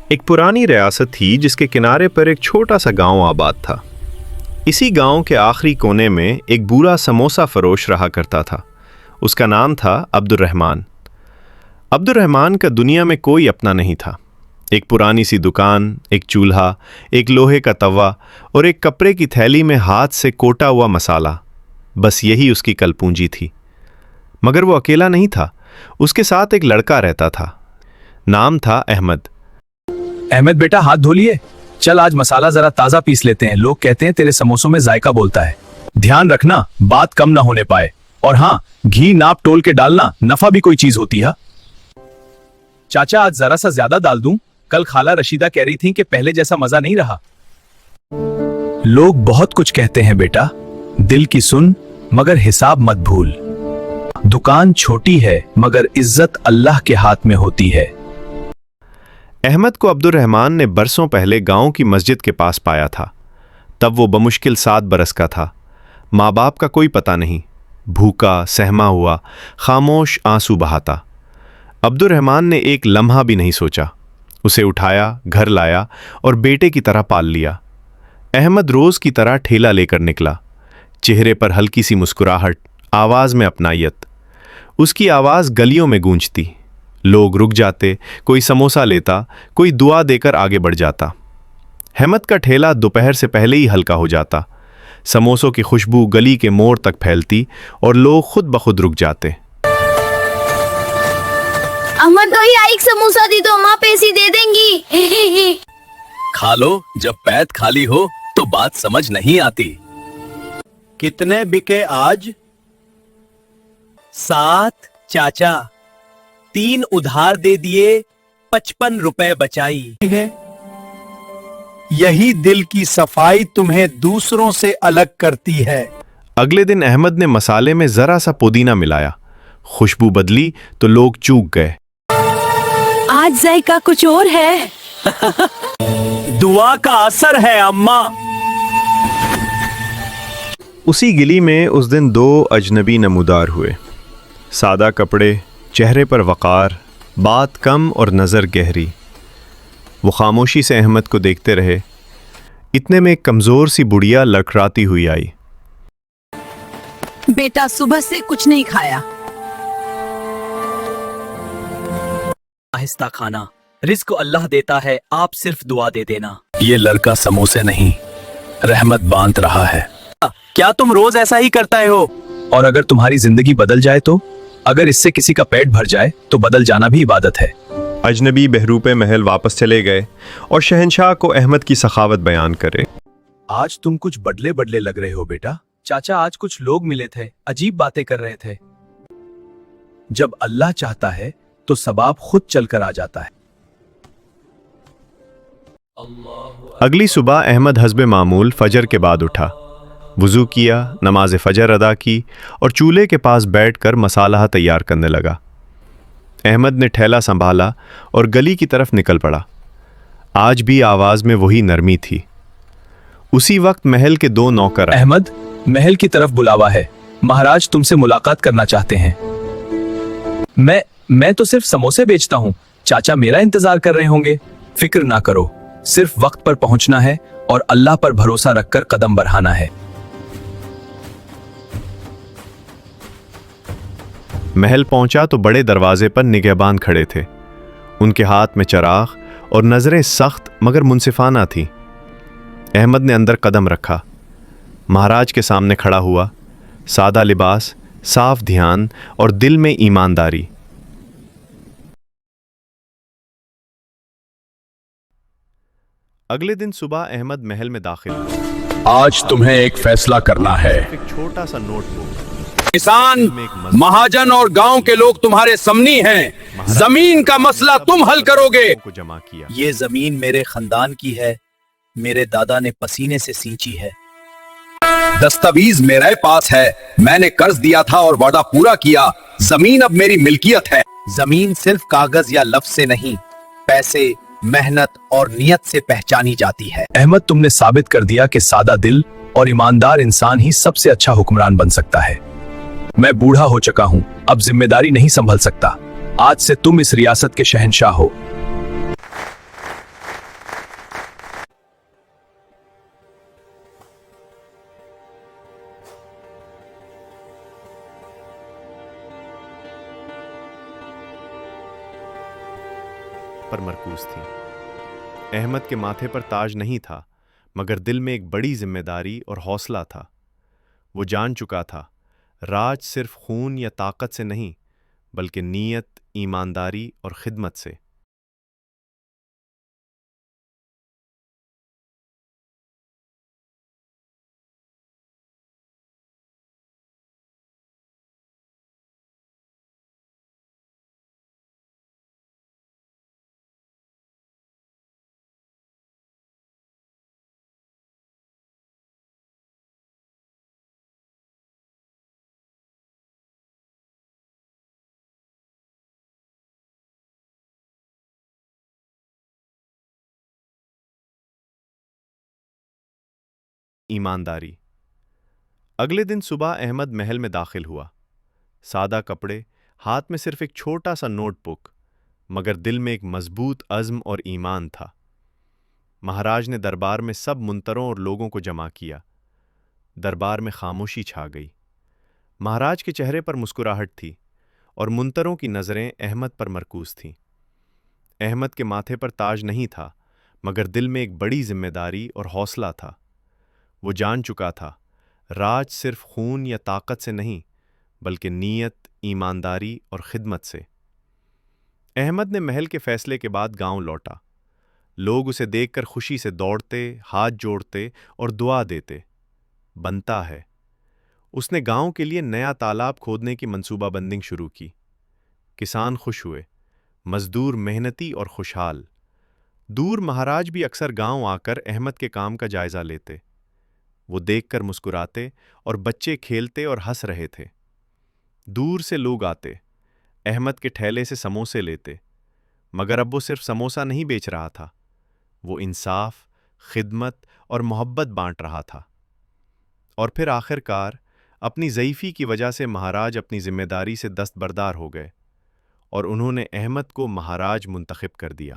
एक पुरानी रियासत थी जिसके किनारे पर एक छोटा सा गांव आबाद था। इसी गांव के आखिरी कोने में एक बूढ़ा समोसा फरोश रहा करता था। उसका नाम था अब्दुर्रहमान। अब्दुर्रहमान का दुनिया में कोई अपना नहीं था। एक पुरानी सी दुकान, एक चूल्हा, एक लोहे का तवा और एक कपड़े की थैली में हाथ से कोटा हुआ मसाला, बस यही उसकी कल पूंजी थी। मगर वो अकेला नहीं था, उसके साथ एक लड़का रहता था। नाम था अहमद। अहमद बेटा, हाथ धो लिए? चल आज मसाला जरा ताजा पीस लेते हैं। लोग कहते हैं तेरे समोसों में जायका बोलता है। ध्यान रखना बात कम ना होने पाए, और हाँ, घी नाप तोल के डालना, नफा भी कोई चीज होती है। चाचा आज जरा सा ज्यादा डाल दूं? कल खाला रशीदा कह रही थी कि पहले जैसा मजा नहीं रहा। लोग बहुत कुछ कहते हैं बेटा, दिल की सुन मगर हिसाब मत भूल। दुकान छोटी है मगर इज्जत अल्लाह के हाथ में होती है। अहमद को अब्दुर्रहमान ने बरसों पहले गांव की मस्जिद के पास पाया था। तब वो बमुश्किल 7 बरस का था। माँ बाप का कोई पता नहीं, भूखा सहमा हुआ, खामोश आंसू बहाता। अब्दुर्रहमान ने एक लम्हा भी नहीं सोचा। उसे उठाया, घर लाया और बेटे की तरह पाल लिया। अहमद रोज की तरह ठेला लेकर निकला, चेहरे पर हल्की सी मुस्कुराहट, आवाज में अपनायत। उसकी आवाज गलियों में गूंजती। लोग रुक जाते, कोई समोसा लेता, कोई दुआ देकर आगे बढ़ जाता। अहमद का ठेला दोपहर से पहले ही हल्का हो जाता। समोसों की खुशबू गली के मोड़ तक फैलती और लोग खुद ब खुद रुक जाते। अहमद भैया एक समोसा दी तो अम्मा पैसे दे देंगी। खा लो, जब पैट खाली हो तो बात समझ नहीं आती। कितने बिके आज? 7 चाचा, 3 उधार दे दिए, 55 रुपए बचाई है। यही दिल की सफाई तुम्हें दूसरों से अलग करती है। अगले दिन अहमद ने मसाले में जरा सा पुदीना मिलाया। खुशबू बदली तो लोग चूक गए। आज जायका कुछ और है। दुआ का असर है अम्मा। उसी गिली में उस दिन 2 अजनबी नमूदार हुए। सादा कपड़े, चेहरे पर वक़ार, बात कम और नज़र गहरी। वो खामोशी से अहमद को देखते रहे। इतने में एक कमज़ोर सी बुढ़िया लड़खड़ाती हुई आई। बेटा सुबह से कुछ नहीं खाया। आहिस्ता खाना, रिस्क अल्लाह देता है, आप सिर्फ दुआ दे देना। ये लड़का समोसे नहीं, रहमत बांट रहा है। क्या तुम रोज ऐसा ही करता हो? और अगर तुम्हारी जिंदगी बदल जाए तो? अगर इससे किसी का पेट भर जाए तो बदल जाना भी इबादत है। अजनबी बहरूपे महल वापस चले गए और शहंशाह को अहमद की सखावत बयान करे। आज तुम कुछ बदले बदले लग रहे हो बेटा। चाचा आज कुछ लोग मिले थे, अजीब बातें कर रहे थे। जब अल्लाह चाहता है तो सबाब खुद चलकर आ जाता है। अगली सुबह अहमद हस्बे मामूल फजर के बाद उठा, वुज़ू किया, नमाज फजर अदा की और चूल्हे के पास बैठकर मसाला तैयार करने लगा। अहमद ने ठेला संभाला और गली की तरफ निकल पड़ा। आज भी आवाज में वही नरमी थी। उसी वक्त महल के 2 नौकर आए। अहमद, महल की तरफ बुलावा है, महाराज तुमसे मुलाकात करना चाहते हैं। मैं तो सिर्फ समोसे बेचता हूँ, चाचा मेरा इंतजार कर रहे होंगे। फिक्र ना करो, सिर्फ वक्त पर पहुंचना है और अल्लाह पर भरोसा रखकर कदम बढ़ाना है। महल पहुंचा तो बड़े दरवाजे पर निगहबान खड़े थे। उनके हाथ में चराग और नजरें सख्त मगर मुनसिफाना थीं। अहमद ने अंदर कदम रखा, महाराज के सामने खड़ा हुआ। सादा लिबास, साफ ध्यान और दिल में ईमानदारी। अगले दिन सुबह अहमद महल में दाखिल हुआ। आज तुम्हें एक फैसला करना है। एक छोटा सा नोटबुक, किसान, महाजन और गांव के लोग तुम्हारे समनी हैं। जमीन का मसला तुम हल करोगे। को जमा किया। ये जमीन मेरे खानदान की है, मेरे दादा ने पसीने से सींची है। दस्तावेज मेरे पास है, मैंने कर्ज दिया था और वादा पूरा किया। जमीन अब मेरी मिल्कियत है। जमीन सिर्फ कागज या लफ्ज से नहीं, पैसे, मेहनत और नियत से पहचानी जाती है। अहमद, तुमने साबित कर दिया कि सादा दिल और ईमानदार इंसान ही सबसे अच्छा हुक्मरान बन सकता है। मैं बूढ़ा हो चुका हूँ, अब जिम्मेदारी नहीं संभल सकता। आज से तुम इस रियासत के शहंशाह हो। پر مرکوز تھیں۔ احمد کے ماتھے پر تاج نہیں تھا، مگر دل میں ایک بڑی ذمہ داری اور حوصلہ تھا۔ وہ جان چکا تھا راج صرف خون یا طاقت سے نہیں، بلکہ نیت، ایمانداری اور خدمت سے۔ ایمانداری۔ اگلے دن صبح احمد محل میں داخل ہوا۔ سادہ کپڑے، ہاتھ میں صرف ایک چھوٹا سا نوٹ بک، مگر دل میں ایک مضبوط عزم اور ایمان تھا۔ مہاراج نے دربار میں سب منتروں اور لوگوں کو جمع کیا۔ دربار میں خاموشی چھا گئی۔ مہاراج کے چہرے پر مسکراہٹ تھی اور منتروں کی نظریں احمد پر مرکوز تھیں۔ احمد کے ماتھے پر تاج نہیں تھا، مگر دل میں ایک بڑی ذمہ داری اور حوصلہ تھا۔ وہ جان چکا تھا راج صرف خون یا طاقت سے نہیں، بلکہ نیت، ایمانداری اور خدمت سے۔ احمد نے محل کے فیصلے کے بعد گاؤں لوٹا۔ لوگ اسے دیکھ کر خوشی سے دوڑتے، ہاتھ جوڑتے اور دعا دیتے۔ بنتا ہے۔ اس نے گاؤں کے لیے نیا تالاب کھودنے کی منصوبہ بندی شروع کی۔ کسان خوش ہوئے، مزدور محنتی اور خوشحال۔ دور مہاراج بھی اکثر گاؤں آ کر احمد کے کام کا جائزہ لیتے۔ وہ دیکھ کر مسکراتے اور بچے کھیلتے اور ہنس رہے تھے۔ دور سے لوگ آتے، احمد کے ٹھیلے سے سموسے لیتے، مگر اب وہ صرف سموسہ نہیں بیچ رہا تھا، وہ انصاف، خدمت اور محبت بانٹ رہا تھا۔ اور پھر آخر کار اپنی ضعیفی کی وجہ سے مہاراج اپنی ذمہ داری سے دستبردار ہو گئے اور انہوں نے احمد کو مہاراج منتخب کر دیا۔